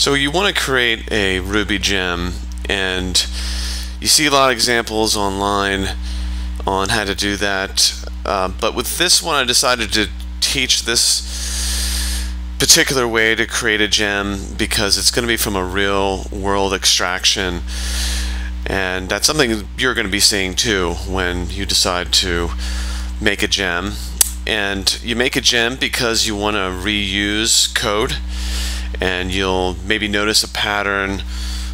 So you want to create a Ruby gem, and you see a lot of examples online on how to do that, but with this one I decided to teach this particular way to create a gem because it's going to be from a real world extraction, and that's something you're going to be seeing too when you decide to make a gem. And you make a gem because you want to reuse code, and you'll maybe notice a pattern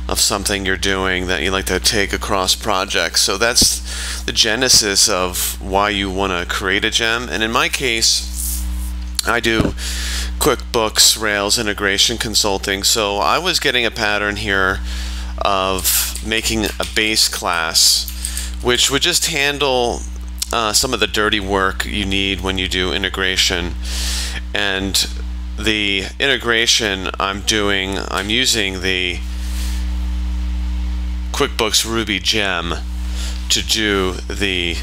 of something you're doing that you like to take across projects. So that's the genesis of why you want to create a gem. And in my case, I do QuickBooks Rails integration consulting, so I was getting a pattern here of making a base class which would just handle some of the dirty work you need when you do integration. And the integration I'm using the QuickBooks Ruby gem to do the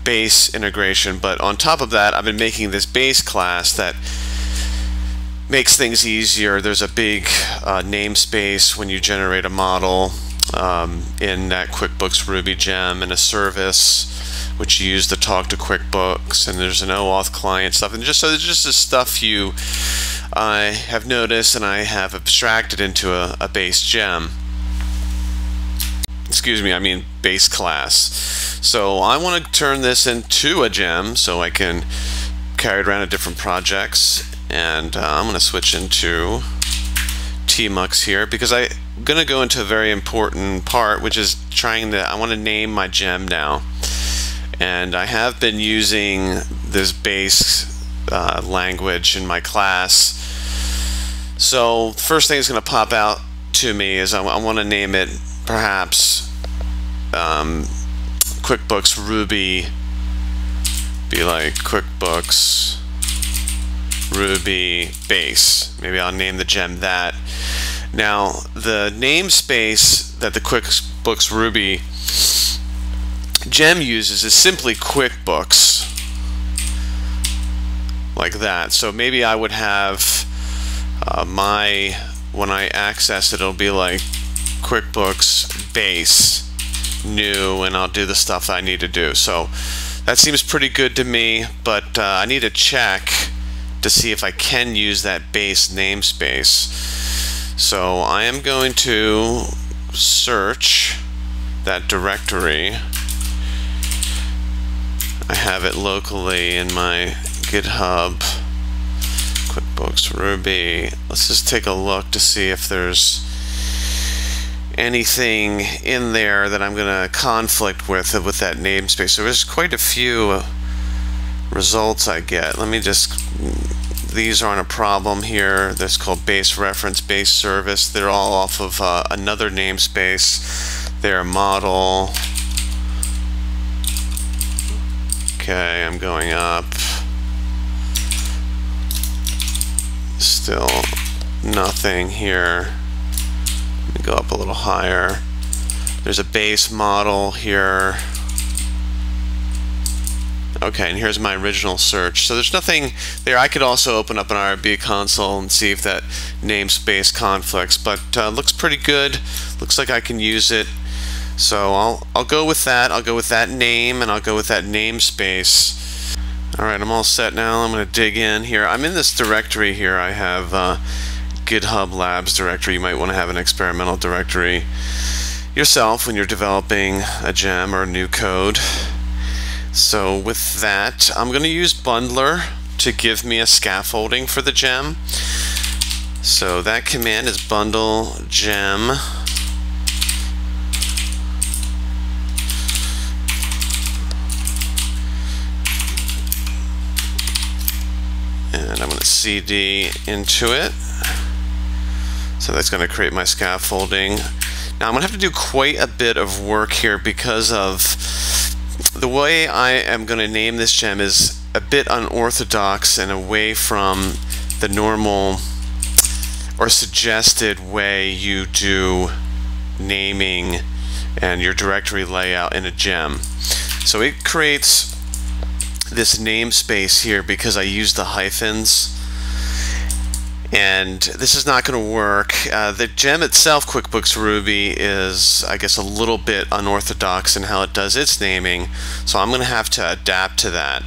base integration, but on top of that I've been making this base class that makes things easier. There's a big namespace when you generate a model in that QuickBooks Ruby gem, and a service which you use to talk to QuickBooks, and there's an OAuth client stuff, and so there's just this stuff I have noticed and I have abstracted into a base gem. Excuse me, I mean base class. So I want to turn this into a gem so I can carry it around in different projects, and I'm going to switch into tmux here because I'm going to go into a very important part, which is I want to name my gem now. And I have been using this base language in my class. So first thing that's going to pop out to me is I want to name it perhaps QuickBooks Ruby, be like QuickBooks Ruby Base. Maybe I'll name the gem that. Now the namespace that the QuickBooks Ruby gem uses is simply QuickBooks, like that. So maybe I would have when I access it, it'll be like QuickBooks Base new, and I'll do the stuff I need to do. So that seems pretty good to me, but I need to check to see if I can use that base namespace. So I am going to search that directory. I have it locally in my GitHub, QuickBooks Ruby. Let's just take a look to see if there's anything in there that I'm going to conflict with that namespace. So there's quite a few results I get. Let me just, these aren't a problem here. This is called base reference, base service. They're all off of another namespace. They're model. Okay, I'm going up. Still nothing here. Let me go up a little higher. There's a base model here. Okay, and here's my original search. So there's nothing there. I could also open up an IRB console and see if that namespace conflicts, but looks pretty good. Looks like I can use it. So I'll go with that. I'll go with that name, and I'll go with that namespace. Alright, I'm all set now. I'm going to dig in here. I'm in this directory here. I have GitHub Labs directory. You might want to have an experimental directory yourself when you're developing a gem or new code. So with that, I'm going to use bundler to give me a scaffolding for the gem. So that command is bundle gem. And I'm going to CD into it. So that's going to create my scaffolding. Now I'm going to have to do quite a bit of work here because of the way I am going to name this gem is a bit unorthodox and away from the normal or suggested way you do naming and your directory layout in a gem. So it creates this namespace here because I use the hyphens, and this is not going to work. The gem itself, QuickBooks Ruby, is, I guess, a little bit unorthodox in how it does its naming, so I'm going to have to adapt to that.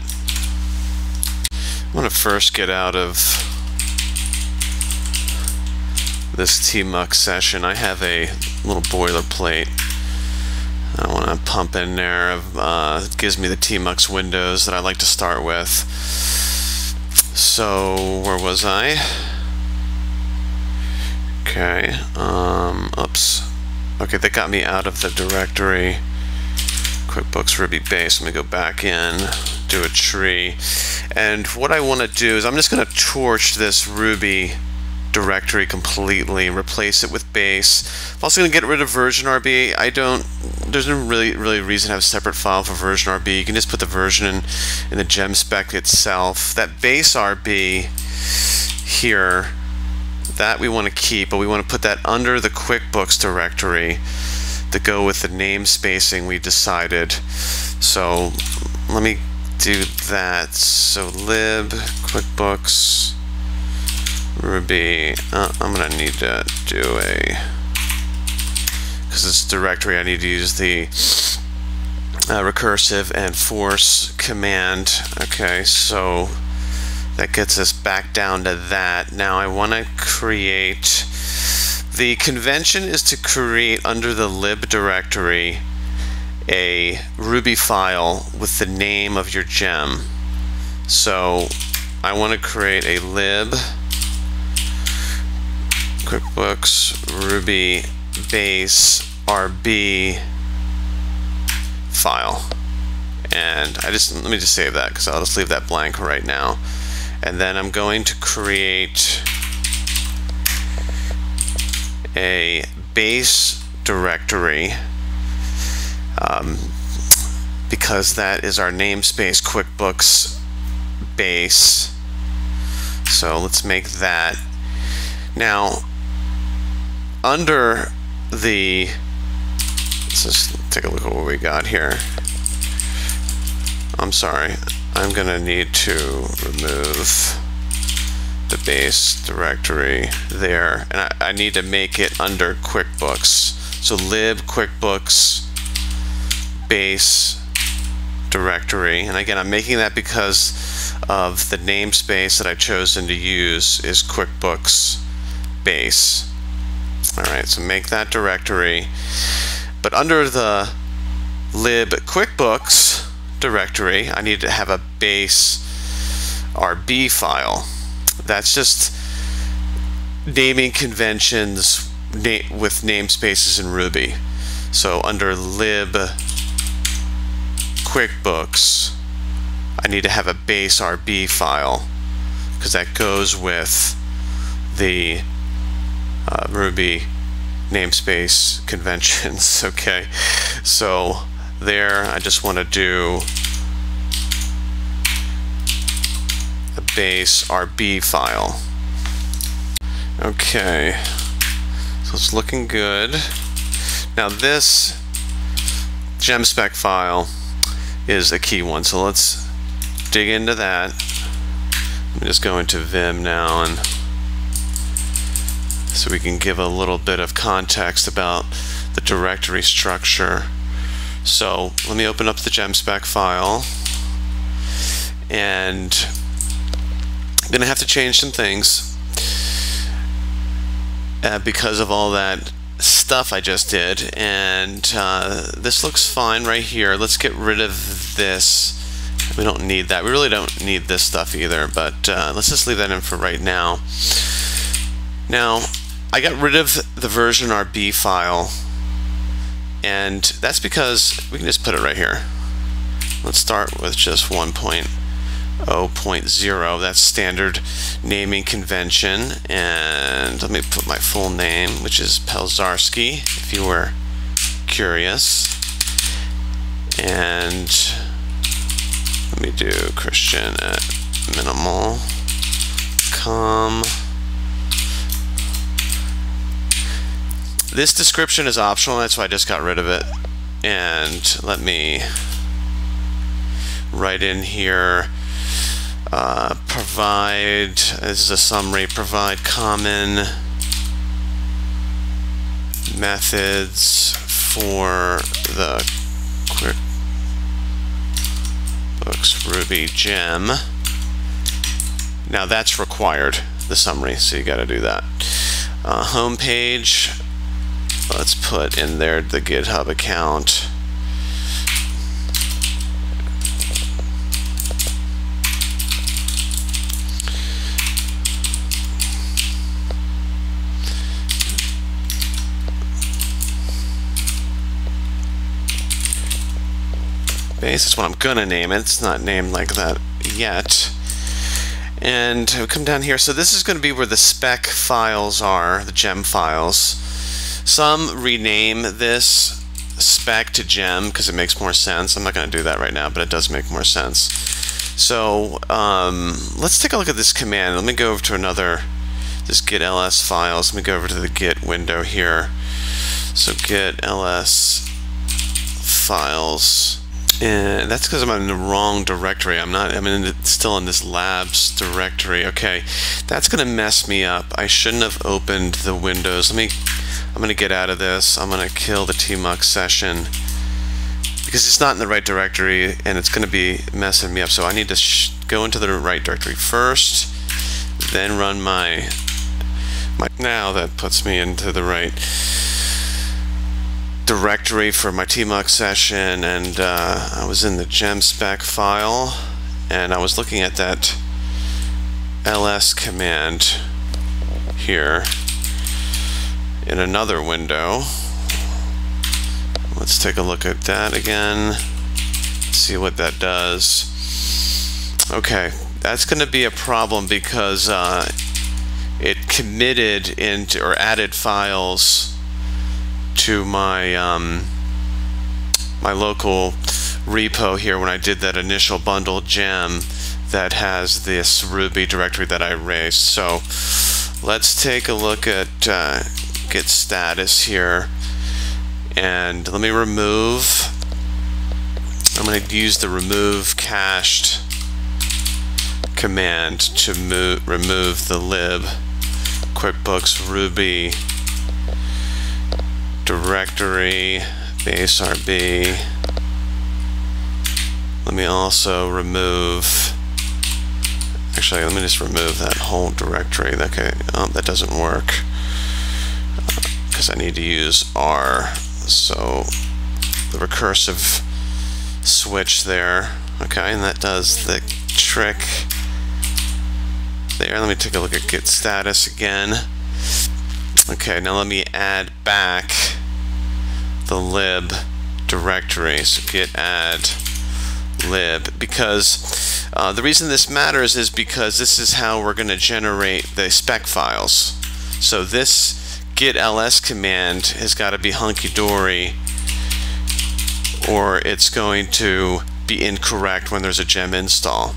I'm going to first get out of this tmux session. I have a little boilerplate I want to pump in there. It gives me the tmux windows that I like to start with. So where was I? Okay, oops. Okay, that got me out of the directory quickbooks-ruby-base. Let me go back in, do a tree. And what I want to do is I'm just going to torch this Ruby directory completely, replace it with base. I'm also going to get rid of version RB. There's no really reason to have a separate file for version RB. You can just put the version in the gem spec itself. That base RB here, that we want to keep, but we want to put that under the QuickBooks directory to go with the namespacing we decided. So let me do that. So lib QuickBooks Ruby. I'm gonna need to do because it's directory, I need to use the recursive and force command. Okay, so that gets us back down to that. Now I want to create, the convention is to create under the lib directory a Ruby file with the name of your gem. So I want to create a lib quickbooks-ruby-base RB file, and let me just save that because I'll just leave that blank right now. And then I'm going to create a base directory because that is our namespace QuickBooks base. So let's make that. Now under the, let's just take a look at what we got here. I'm sorry, I'm gonna need to remove the base directory there, and I need to make it under QuickBooks. So lib QuickBooks base directory, and again I'm making that because of the namespace that I've chosen to use is QuickBooks base. Alright, so make that directory, but under the lib QuickBooks directory I need to have a base RB file. That's just naming conventions with namespaces in Ruby. So under lib QuickBooks I need to have a base RB file because that goes with the Ruby namespace conventions. Okay, so there I just want to do a base RB file. Okay, so it's looking good. Now this gem spec file is a key one, so let's dig into that. Let me just go into Vim now, and so we can give a little bit of context about the directory structure. So let me open up the gem spec file, and I'm gonna have to change some things because of all that stuff I just did, and this looks fine right here. Let's get rid of this. We don't need that. We really don't need this stuff either, but let's just leave that in for right now. Now I got rid of the version RB file, and that's because we can just put it right here. Let's start with just 1.0.0. That's standard naming convention, and let me put my full name, which is Pelzarski, if you were curious, and let me do Christian at minimal.com. This description is optional, that's why I just got rid of it. And let me write in here provide, this is a summary, provide common methods for the QuickBooks Ruby gem. Now that's required, the summary, so you got to do that. Home page, let's put in there the GitHub account. Base is what I'm gonna name it. It's not named like that yet. And we come down here. So this is going to be where the spec files are, the gem files. Some rename this spec to gem because it makes more sense. I'm not going to do that right now, but it does make more sense. So let's take a look at this command. Let me go over to this git ls files. Let me go over to the git window here. So git ls files. And that's because I'm in the wrong directory. I'm still in this labs directory. Okay, that's going to mess me up. I shouldn't have opened the windows. I'm going to get out of this. I'm going to kill the tmux session because it's not in the right directory and it's going to be messing me up. So I need to go into the right directory first, then run my. Now that puts me into the right directory for my tmux session, and I was in the gem spec file and I was looking at that ls command here in another window. Let's take a look at that again, see what that does. Okay, that's going to be a problem because it committed into or added files to my my local repo here when I did that initial bundle gem that has this Ruby directory that I raised. So let's take a look at git status here, and let me remove. I'm going to use the remove cached command to remove the lib QuickBooks Ruby directory base RB. Let me also remove, actually let me just remove that whole directory. Okay, that doesn't work because I need to use R. So the recursive switch there. Okay, and that does the trick there. Let me take a look at git status again. Okay, now let me add back the lib directory. So git add lib, because the reason this matters is because this is how we're going to generate the spec files. So this git ls command has got to be hunky-dory or it's going to be incorrect when there's a gem install.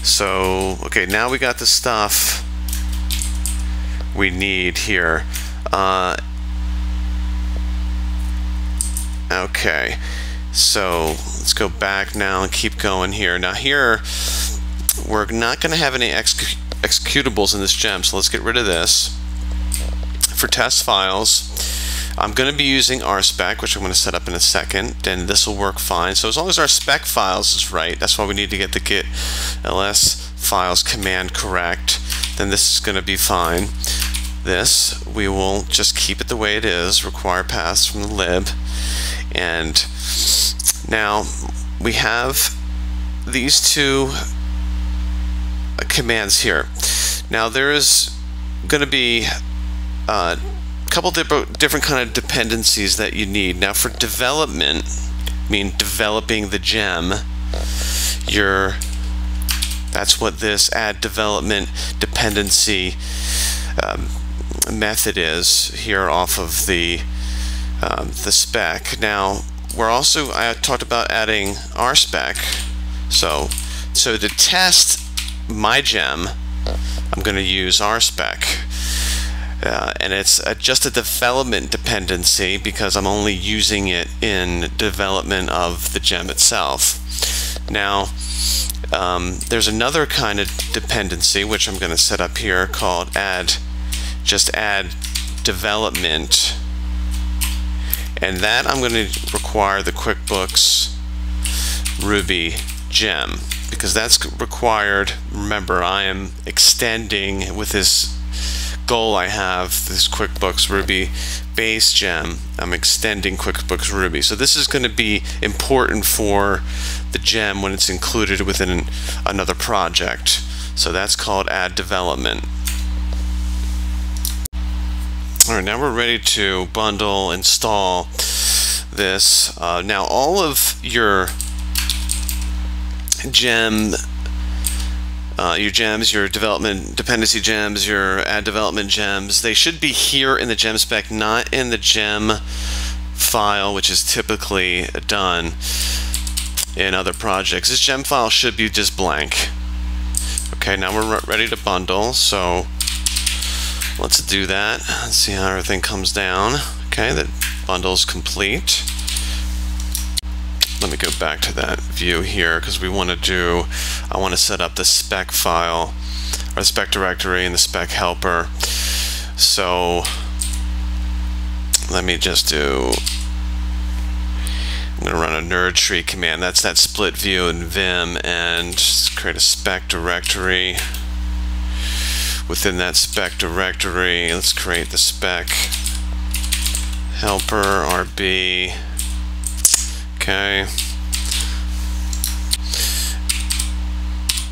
So okay, now we got the stuff we need here. Okay, so let's go back now and keep going here. Now here we're not going to have any executables in this gem, so let's get rid of this. For test files, I'm going to be using RSpec, which I'm going to set up in a second, and this will work fine. So as long as our spec files is right, that's why we need to get the git ls files command correct, then this is going to be fine. This, we will just keep it the way it is, require paths from the lib. And now we have these two commands here. Now there is going to be a couple different kind of dependencies that you need. Now for development, I mean developing the gem, that's what this add development dependency method is here off of the spec. Now I talked about adding RSpec. So to test my gem, I'm going to use RSpec. And it's just a development dependency because I'm only using it in development of the gem itself. Now There's another kind of dependency which I'm going to set up here called just add development, and that I'm going to require the QuickBooks Ruby gem, because that's required. Remember, I am extending with this goal I have, this QuickBooks Ruby base gem. I'm extending QuickBooks Ruby, so this is going to be important for the gem when it's included within another project. So that's called add development. Alright, now we're ready to bundle, install this. Now all of your gems, your development dependency gems, your add development gems, they should be here in the gem spec, not in the gem file, which is typically done in other projects. This gem file should be just blank. Okay, now we're ready to bundle, so let's do that. Let's see how everything comes down. Okay, the bundle's complete. Let me go back to that view here, because I want to set up the spec file, or the spec directory and the spec helper. So let me just I'm going to run a nerd tree command. That's that split view in Vim, and create a spec directory. Within that spec directory, let's create the spec helper RB. Okay.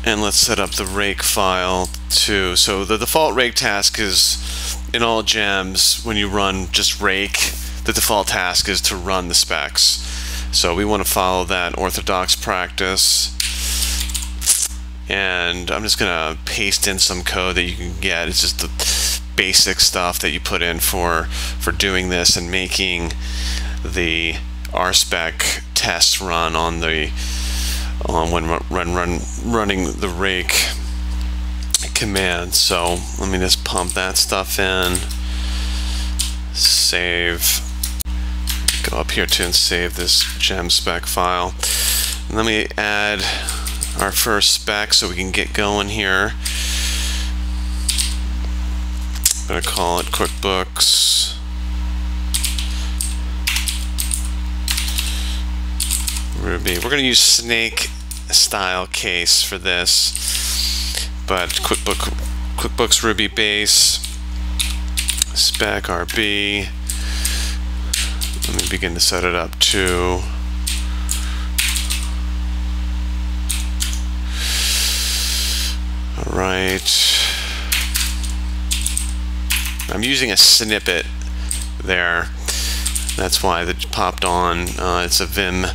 And let's set up the rake file too. So the default rake task is, in all gems, when you run just rake, the default task is to run the specs. So we want to follow that orthodox practice. And I'm just gonna paste in some code that you can get. It's just the basic stuff that you put in for doing this and making the RSpec test run on when running the rake command. So let me just pump that stuff in, save, go up here too and save this gem spec file. And let me add our first spec so we can get going here. I'm going to call it QuickBooks Ruby. We're going to use snake style case for this, but QuickBooks Ruby-base spec RB. Let me begin to set it up too. Alright, I'm using a snippet there, that's why that popped on. It's a Vim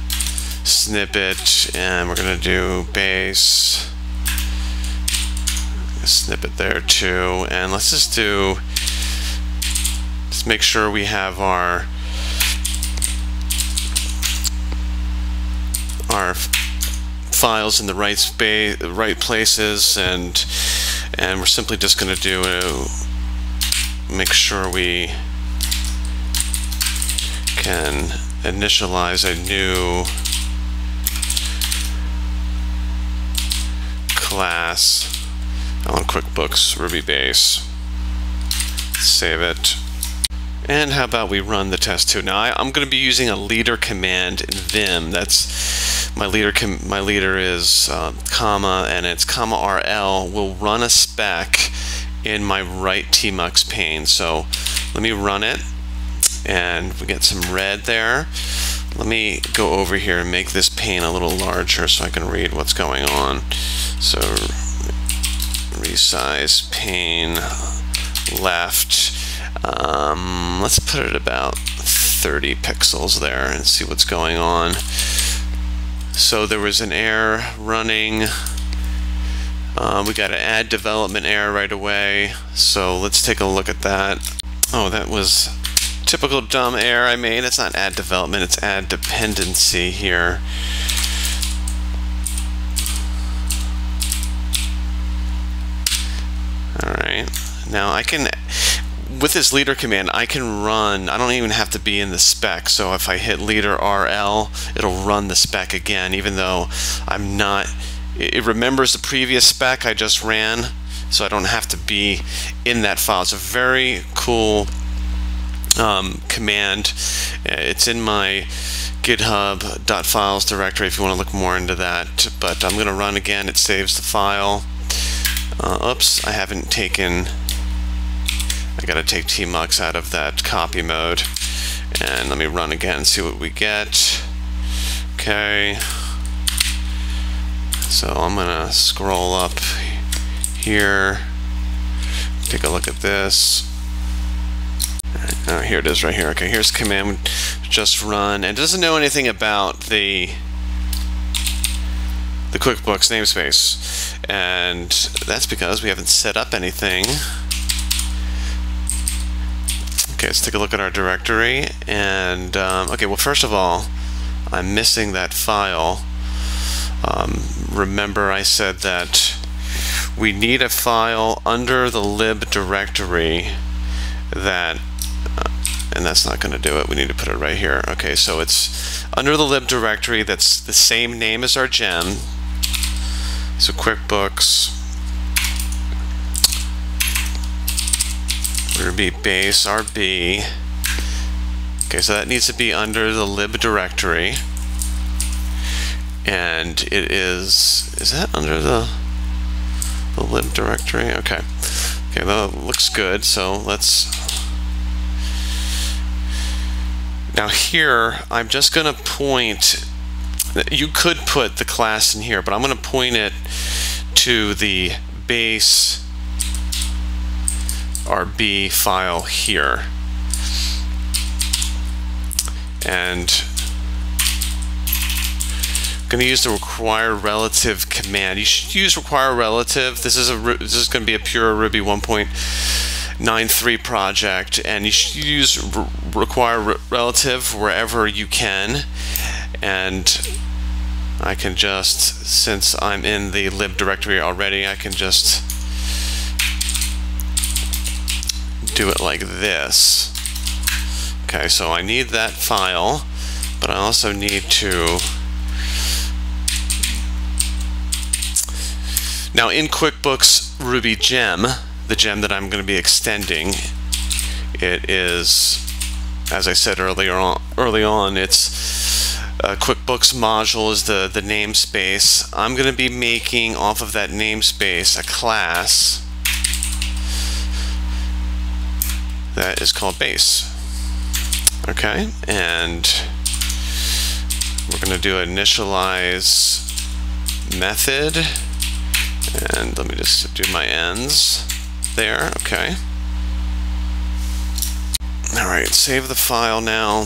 snippet, and we're going to do base, a snippet there too, and let's just make sure we have our files in the right places, and we're simply just going to make sure we can initialize a new class on QuickBooks Ruby-base. Save it. And how about we run the test too? Now I'm going to be using a leader command in Vim. That's my leader is comma, and it's comma RL. Will run a spec in my right tmux pane. So let me run it, and we get some red there. Let me go over here and make this pane a little larger so I can read what's going on. So resize pane left. Let's put it about 30 pixels there and see what's going on. So there was an error running. We got an add development error right away. So let's take a look at that. Oh, that was typical dumb error I made. It's not add development, it's add dependency here. Alright, now I can, with this leader command, I can run, I don't even have to be in the spec, so if I hit leader RL, it'll run the spec again, even though I'm not it remembers the previous spec I just ran, so I don't have to be in that file. It's a very cool command. It's in my github.files directory if you want to look more into that, but I'm going to run again. It saves the file. Oops, I haven't taken, I got to take tmux out of that copy mode, and let me run again and see what we get. Okay, so I'm going to scroll up here, take a look at this. Here it is right here. Okay, here's the command just run, and it doesn't know anything about the QuickBooks namespace, and that's because we haven't set up anything. Okay, let's take a look at our directory, and okay, well, first of all, I'm missing that file. Remember I said that we need a file under the lib directory that and that's not going to do it. We need to put it right here. Okay, so it's under the lib directory that's the same name as our gem. So quickbooks-ruby-base RB. Okay, so that needs to be under the lib directory. And it is that under the lib directory? Okay. Okay, that looks good. So let's. Now here, I'm just going to point, you could put the class in here, but I'm going to point it to the base RB file here. And I'm going to use the require relative command. You should use require relative. This is going to be a pure Ruby 1.93 project, and you should use require relative wherever you can. And I can just, since I'm in the lib directory already, I can just do it like this. Okay, so I need that file, but I also need to. Now in QuickBooks Ruby gem, the gem that I'm going to be extending, it is, as I said early on, it's QuickBooks module is the namespace. I'm going to be making off of that namespace a class that is called base. Okay, and we're going to do an initialize method, and let me just do my ends there. Okay. Alright, save the file now.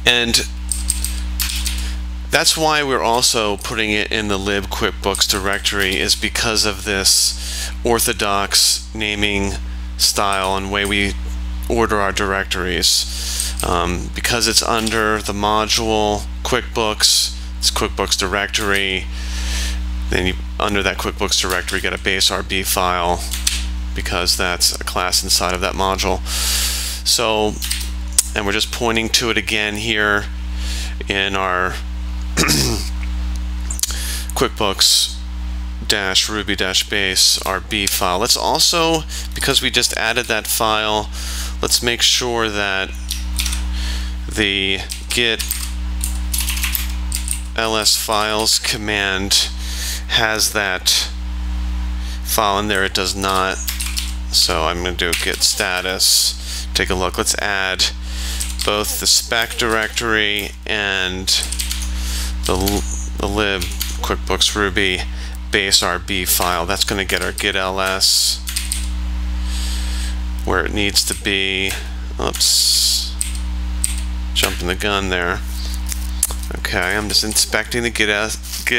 And that's why we're also putting it in the lib QuickBooks directory, is because of this orthodox naming style and way we order our directories. Because it's under the module QuickBooks, it's QuickBooks directory, then under that QuickBooks directory get a base RB file, because that's a class inside of that module. So, and we're just pointing to it again here in our QuickBooks-ruby-base RB file. Let's also, because we just added that file, let's make sure that the git ls files command has that file in there. It does not. So I'm going to do git status. Take a look. Let's add both the spec directory and the lib QuickBooks Ruby base RB file. That's going to get our git ls where it needs to be. Oops, jumping the gun there. Okay, I'm just inspecting the git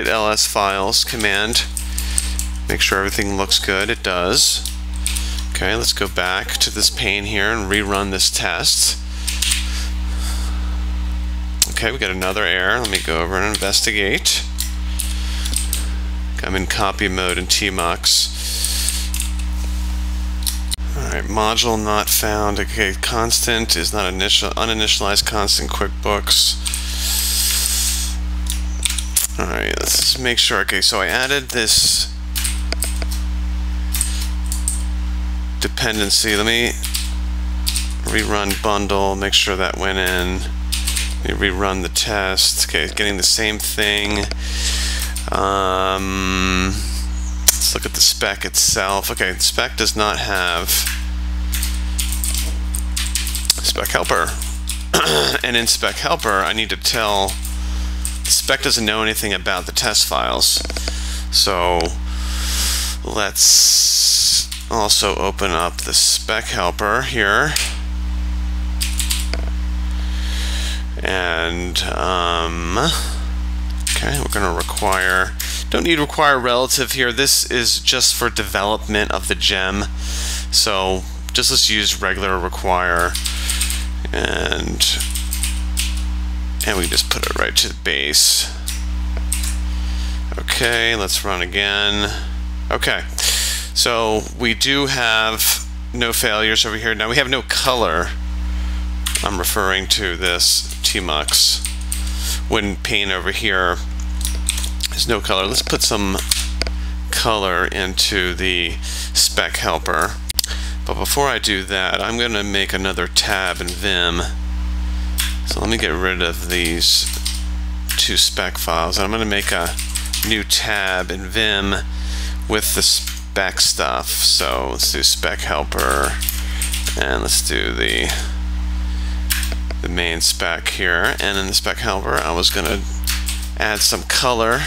ls files command. Make sure everything looks good. It does. Okay, let's go back to this pane here and rerun this test. Okay, we got another error. Let me go over and investigate. I'm in copy mode in tmux. Alright, module not found. Okay, constant is not uninitialized constant QuickBooks. Alright, let's just make sure. Okay, so I added this dependency. Let me rerun bundle, make sure that went in. Let me rerun the test. Okay, getting the same thing. Let's look at the spec itself. Okay, the spec does not have spec helper. And in spec helper, I need to tell the spec doesn't know anything about the test files. So let's also open up the spec helper here. And okay, we're going to require, don't need require relative here. This is just for development of the gem. So just let's use regular require, and we just put it right to the base. Okay, let's run again. Okay, so we do have no failures over here. Now we have no color. I'm referring to this tmux. When pane over here, there's no color. Let's put some color into the spec helper. But before I do that, I'm going to make another tab in Vim. So let me get rid of these two spec files. I'm going to make a new tab in Vim with the spec stuff. So let's do spec helper, and let's do the main spec here. And in the spec helper, I was going to add some color.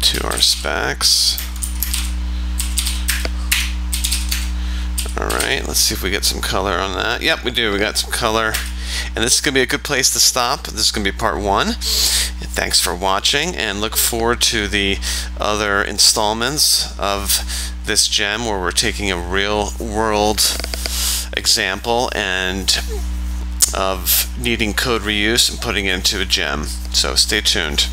To our specs. Alright, let's see if we get some color on that. Yep, we do. We got some color. And this is going to be a good place to stop. This is going to be part 1. Thanks for watching, and look forward to the other installments of this gem where we're taking a real world example and of needing code reuse and putting it into a gem. So stay tuned.